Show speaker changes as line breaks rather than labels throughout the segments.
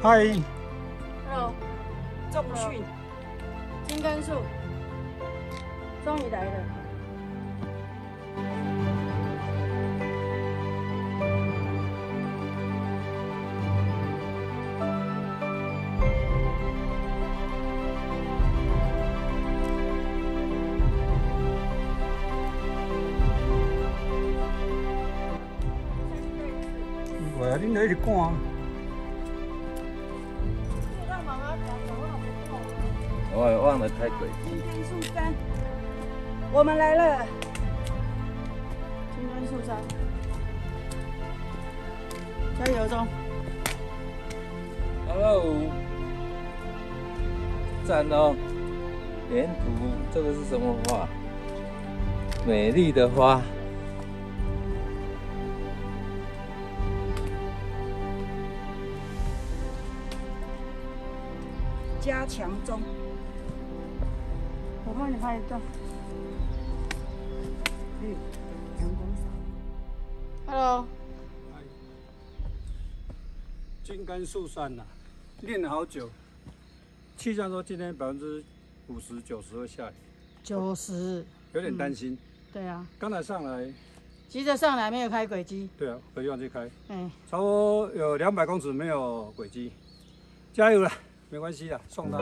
嗨，
Hello，
重训，
金根树，终于来了。
喂，恁在一直赶啊？
让妈妈讲，
我忘了开轨迹。
金根树山，我们来了。金根树山，加油中。
Hello， 赞哦！沿途这个是什么花？美丽的花。
加强中。
我帮你拍一段。
阳光洒。
Hello，
金刚树山呐、练了好久。气象说今天50%、90%会下雨，
90，
有点担心。
对啊，
刚才上来，
急着上来没有开轨迹。
对啊，回地方去开，
哎，
差不多有200公尺没有轨迹，加油了，没关系啦，送他。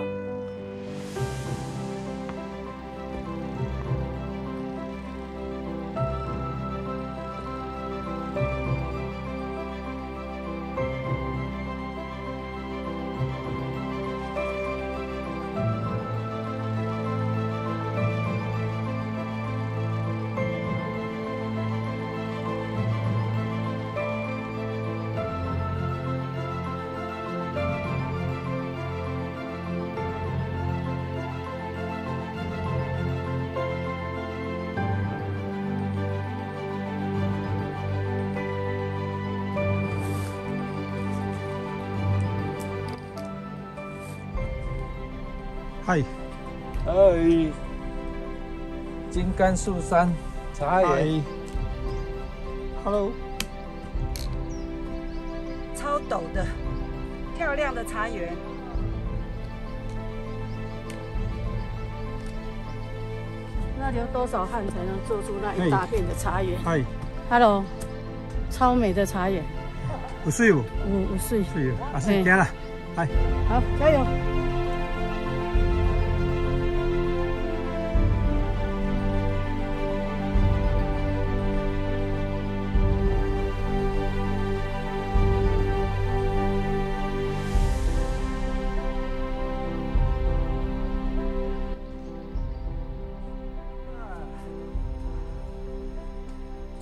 嗨，
哎，金刚树山茶园。
Hello，
超陡的，漂亮的茶园。
那流多少汗才能做出那一大片的茶园
嗨，
？Hello， 超美的茶园。
有水不？
有水。
水，啊是行啦，来。
好，加油！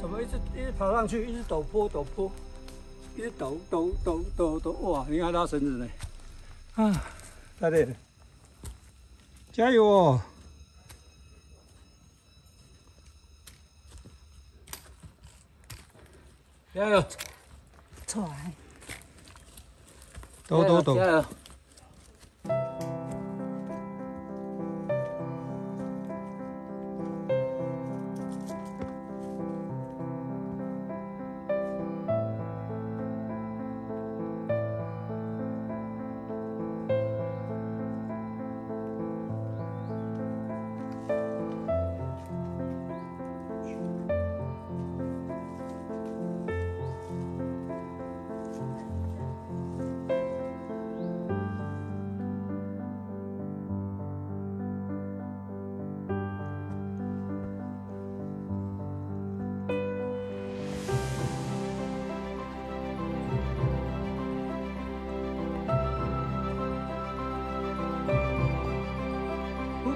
怎么一直跑上去，一直陡坡，一直陡，哇！你看拉绳子呢，啊，太累了，加油哦！
加油！
出来。
陡。
加油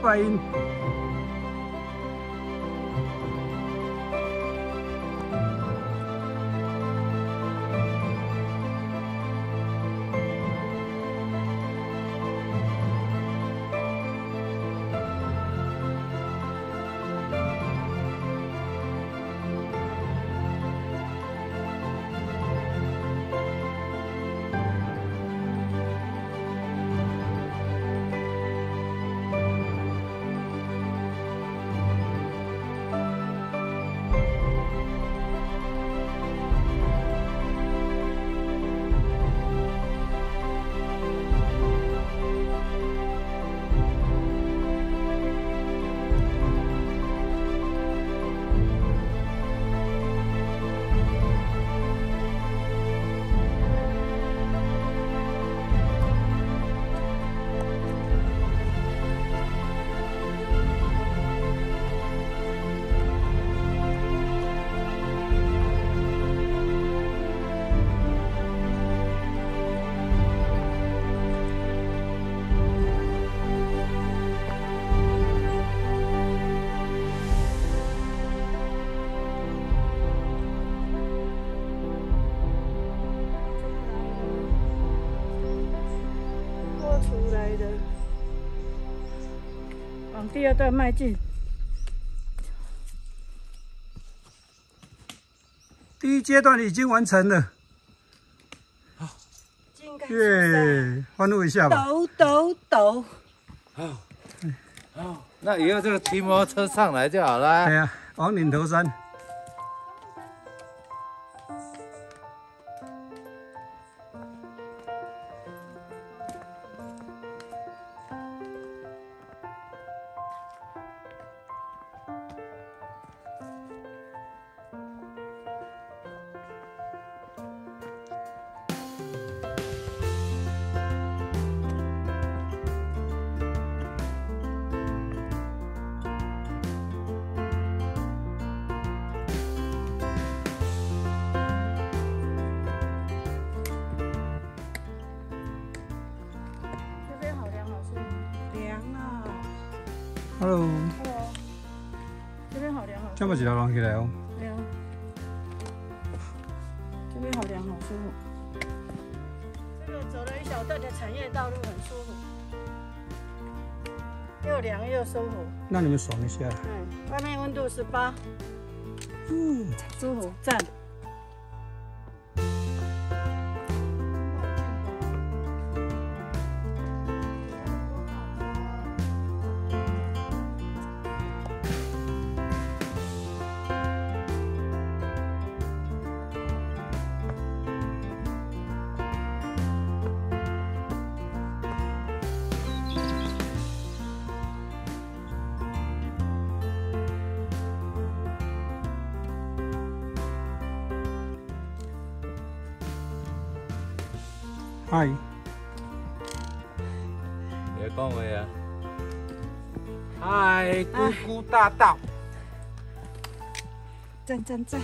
！500
英。
微的往第二段迈进。
第一阶段已经完成了，耶！欢呼一下吧。
抖抖抖。
那以后就骑摩托车上来就好了。
对呀，往岭头山。Hello，
这边好凉好。
这么一条人起来哦。
对啊，这边好凉好舒服。这个走了一小段的产业道路很舒服，又凉又舒服。
那你们爽一下。
外面温度18，舒服，赞。
嗨，
你在讲话啊？嗨，姑姑大道。
赞赞赞！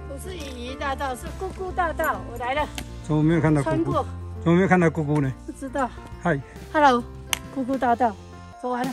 不是姨姨大道，是姑姑大道。我来了。
怎么没有看到姑姑？
穿过。
怎么没有看到姑姑呢？
不知道。
嗨
，Hello， 姑姑大道，走完了。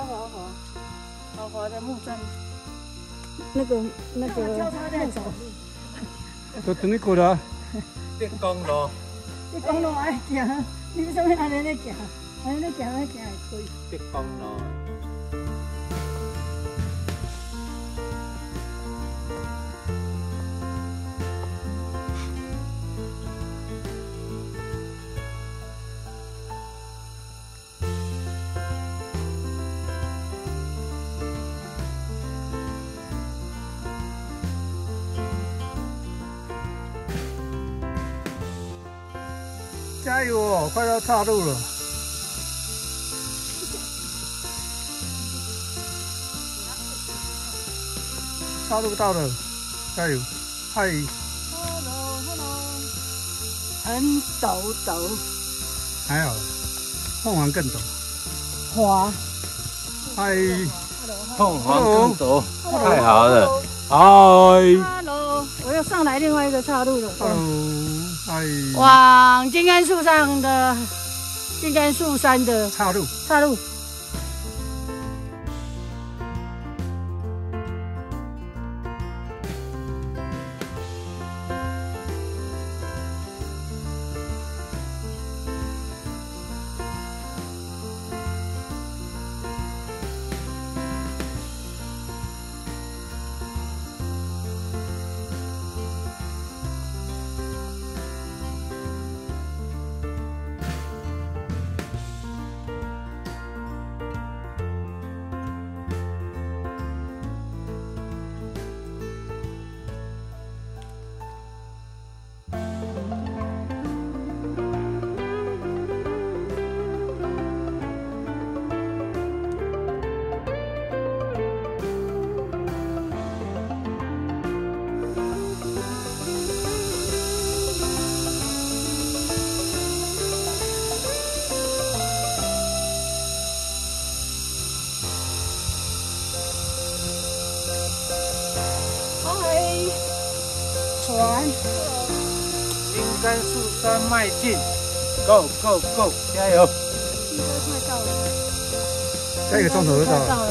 豪华的木栈，那个交叉在走路，
都等你过来。
电公路，
你公路爱行，你为什么安尼咧行？安尼咧行会开。
电公路。
加油哦，快要岔路了。岔路到了，加油！嗨，
很陡陡，
还好，凤凰更陡。
滑。
嗨，
凤凰更陡，太好了。嗨
Hello， 我又上来另外一个岔路了。
，Hello， 嗨，
往金竿树上的金竿树山的
岔路。
岔路。船，
金竿树山迈进 ，Go Go Go， 加油！
应该快到了，
再一个钟头就到了。
快到了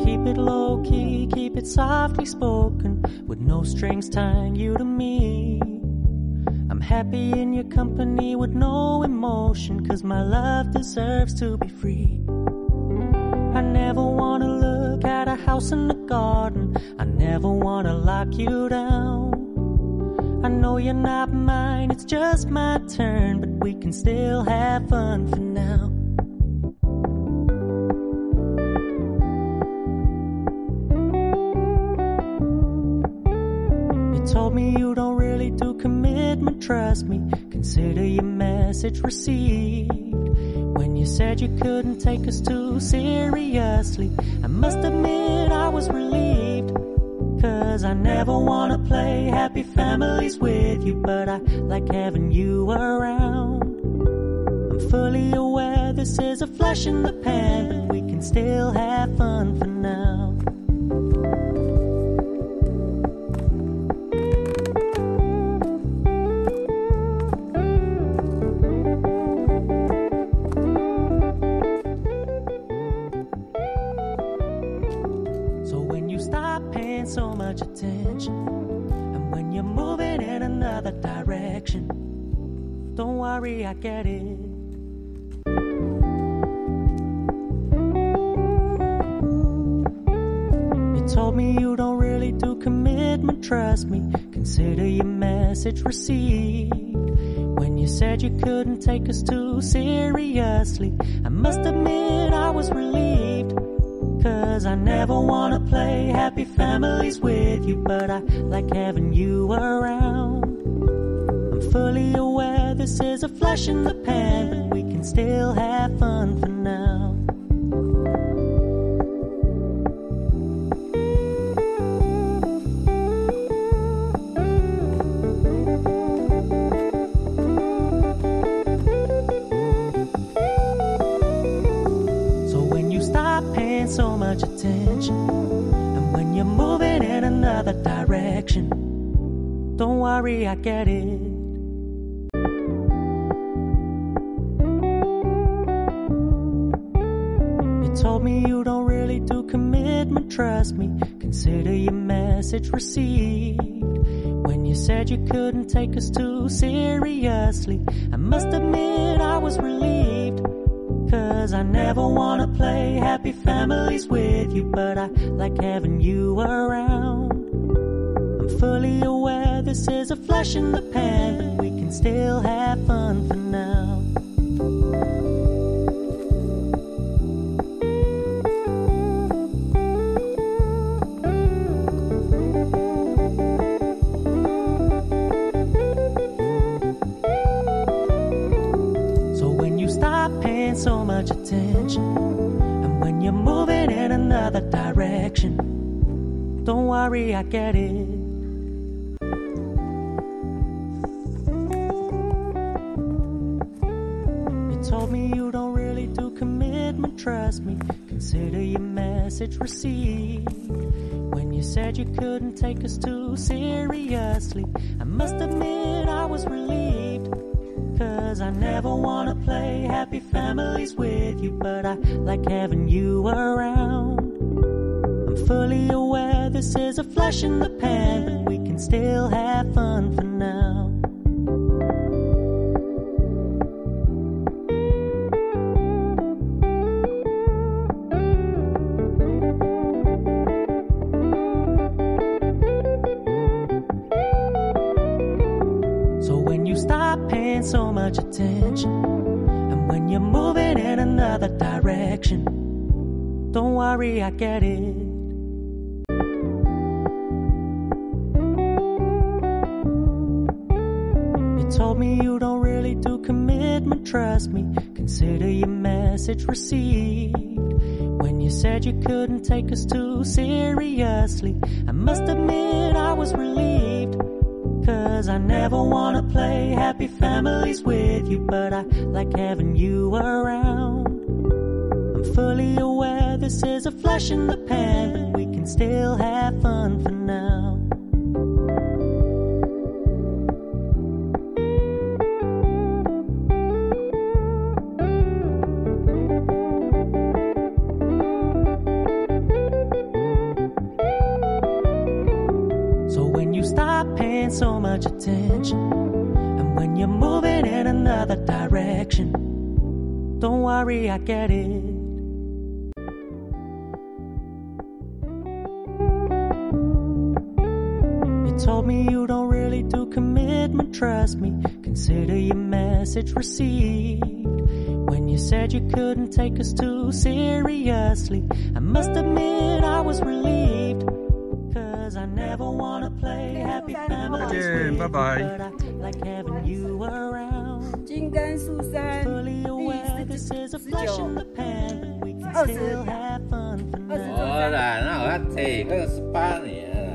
，Keep
it low key, keep it softly spoken, with no strings tying you to me. I'm happy in your company with no emotion, 'cause my love deserves to be free. I never wanna look at a house in the garden, I never wanna lock you down. I know you're not mine, it's just my turn, but we can still have fun for now. Told me you don't really do commitment, trust me, consider your message received. When you said you couldn't take us too seriously, I must admit I was relieved. 'Cause I never wanna play happy families with you, but I like having you around. I'm fully aware this is a flash in the pan, but we can still have fun for now. So much attention, and when you're moving in another direction, don't worry, I get it. You told me you don't really do commitment, trust me, consider your message received. When you said you couldn't take us too seriously, I must admit I was relieved. 'Cause I never wanna play happy families with you, but I like having you around. I'm fully aware this is a flash in the pan, but we can still have fun for now. So when you stop paying so much attention, and when you're moving in another direction, don't worry, I get it. You told me you don't really do commitment, trust me. Consider your message received. When you said you couldn't take us too seriously, I must admit I was relieved. 'Cause I never wanna play happy families with you, but I like having you around. I'm fully aware this is a flash in the pan, but we can still have fun for now. So when you stop paying so much attention, and when you're moving in another direction, don't worry, I get it. You told me you don't really do commitment, trust me. Consider your message received. When you said you couldn't take us too seriously, I must admit I was relieved. 'Cause I never wanna play happy families with you, but I like having you around. I'm fully aware this is a flash in the pan, but we can still have fun for now. So when you stop paying so much attention, and when you're moving in another direction, don't worry, I get it. You told me you don't really do commitment, trust me. Consider your message received. When you said you couldn't take us too seriously, I must admit I was relieved. 'Cause I never wanna play happy families with you, but I like having you around. I'm fully aware this is a flash in the pan, but we can still have fun for now. So when you stop paying so much attention, and when you're moving in another direction, don't worry, I get it. You told me you don't really do commitment, trust me. Consider your message received. When you said you couldn't take us too seriously, I must admit I was relieved. 'Cause I never wanna play happy families with you, but I like having you around.
金甘树山
Fully aware this is a flash in the pan, but we can still have fun for now.
我啦，那我要提那个18年了啦。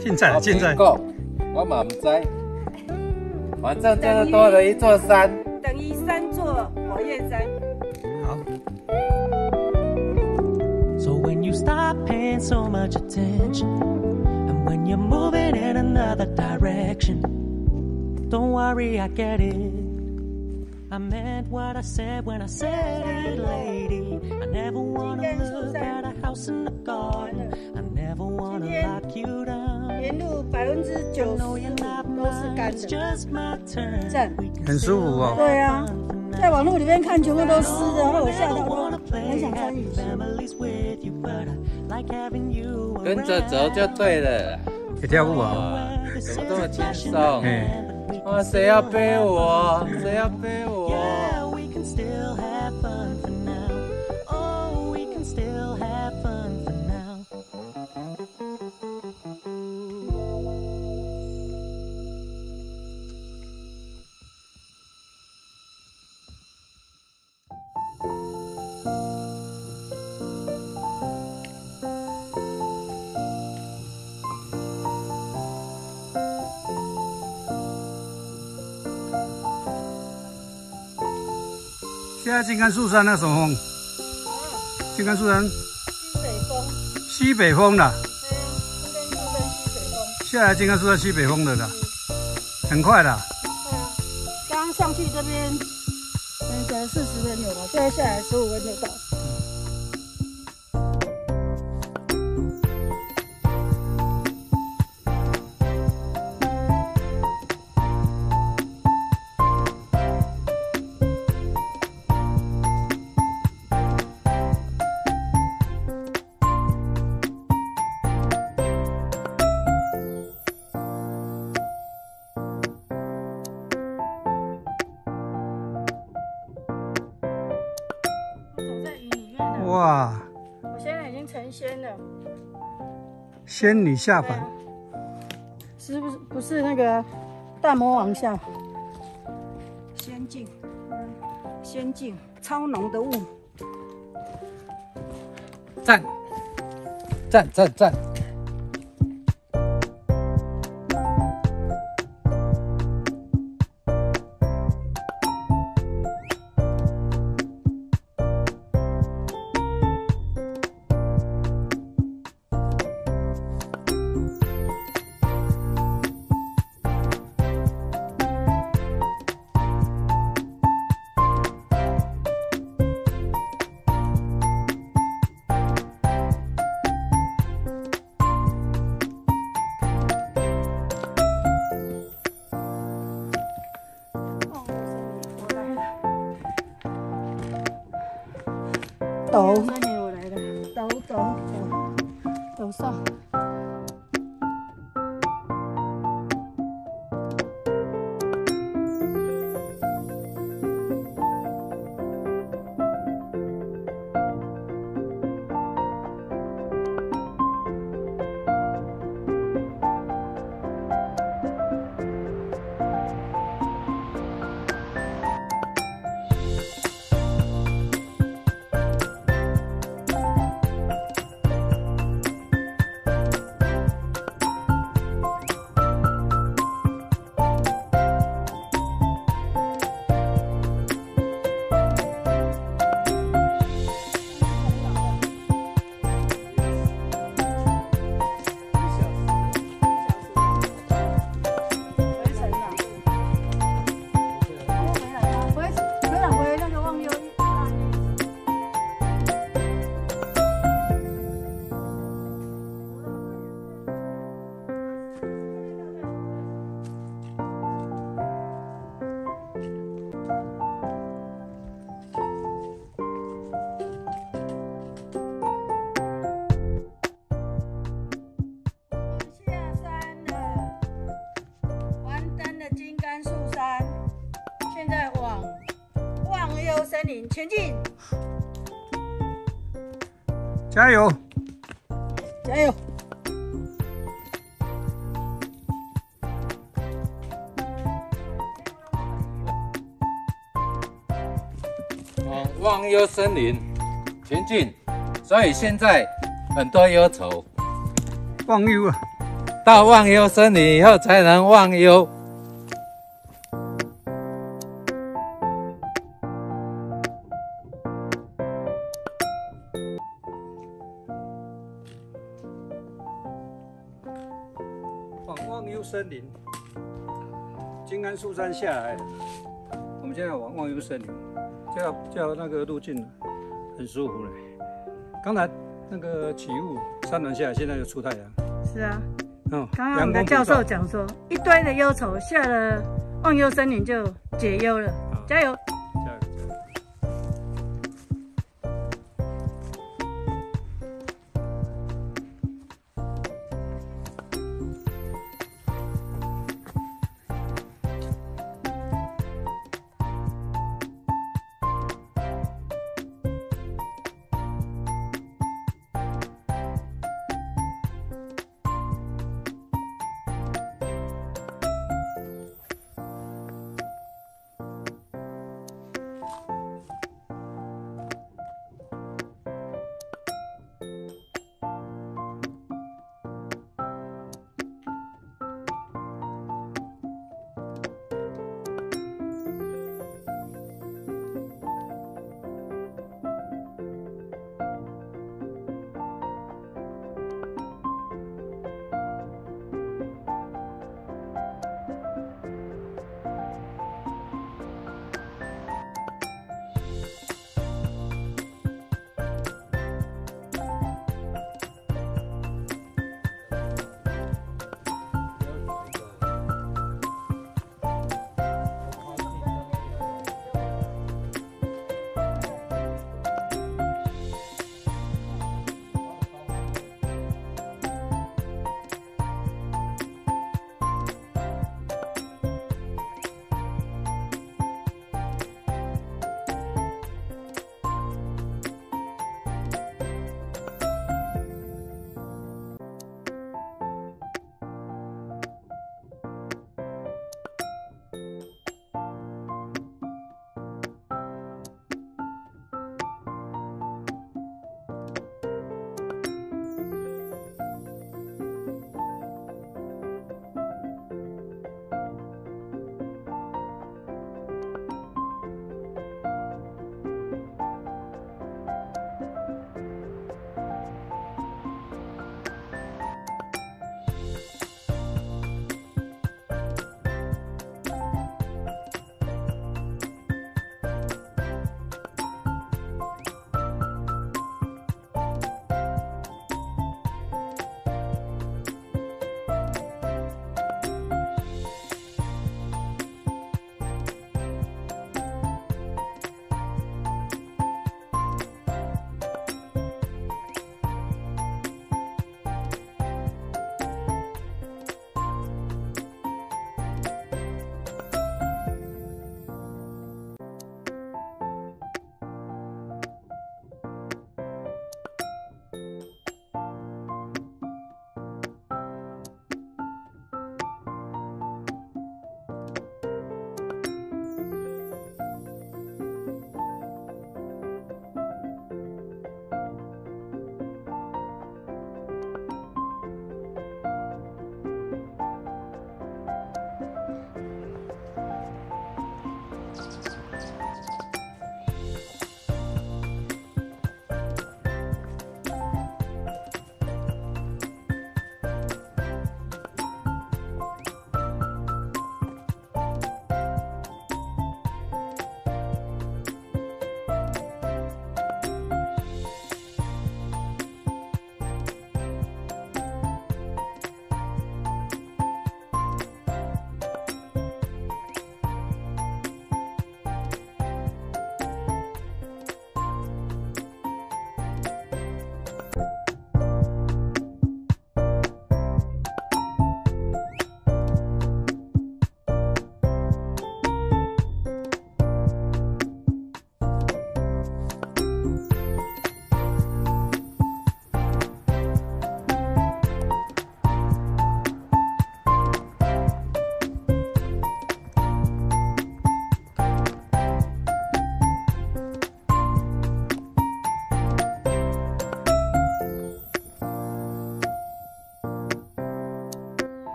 现在现在
够，我嘛唔知，反正就是多了一座山。
等于3座火焰山。
好。
So when you stop paying so much attention, and when you're moving in another direction, don't worry, I get it. I meant what I said when I said it, lady. I never wanna look at a house in the garden. I never wanna lock you down.
沿路90%都是干
It's
的，
just my turn.
赞，
很舒服哦。
对啊，在网络里面看全部都湿的，然后我吓到都很想穿雨鞋。
跟着走就对了。
会跳舞啊？
哇，怎么这么轻松？哇，谁要背我？谁要背我？
Yeah, we can still have fun for now. Oh, we can still have fun for now.
现在金竿树山那什么风？金竿树山
西北风。
西北风啦。
对啊，金竿树山西北风。
下来金竿树山西北风的啦，很快啦。
对啊，刚刚上去这边，可能40分有吧，现在下来15分就到。
哇！
我现在已经成仙了，
仙女下凡，
是不是那个大魔王下？
仙境，超浓的雾。
赞，赞赞赞！
抖，3年我来的，抖上。森林前进，
加油！
加油！
往忘忧森林前进，所以现在很多忧愁。
忘忧啊！
到忘忧森林以后才能忘忧。
往忘忧森林，金竿树山下来，我们现在往忘忧森林，叫那个路径很舒服了。刚才那个起雾，山峦下来，现在又出太阳。
是啊，
嗯，
刚刚我们的教授讲说，一堆的忧愁下了忘忧森林就解忧了，加油！
加油！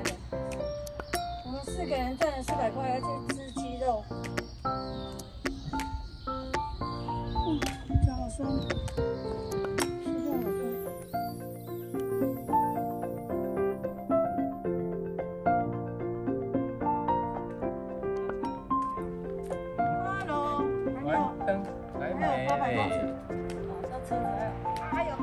来的。我们4个人赚了400块，要去吃鸡肉。脚好酸，膝盖好酸。Hello，还有
灯，还
还有800公
没。
尺。哦，这车子还有800。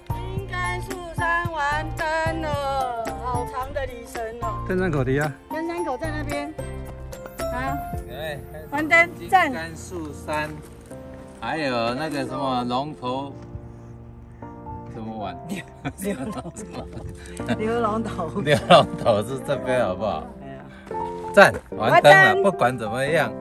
金甘树山完登了，好长的旅程哦。
登山口的啊，
登山口在那边。好，
对，
完登站。
金甘树山，还有那个什么龙头，怎么玩？
牛龙头，
牛龙头是这边好不好？赞，完登了，不管怎么样。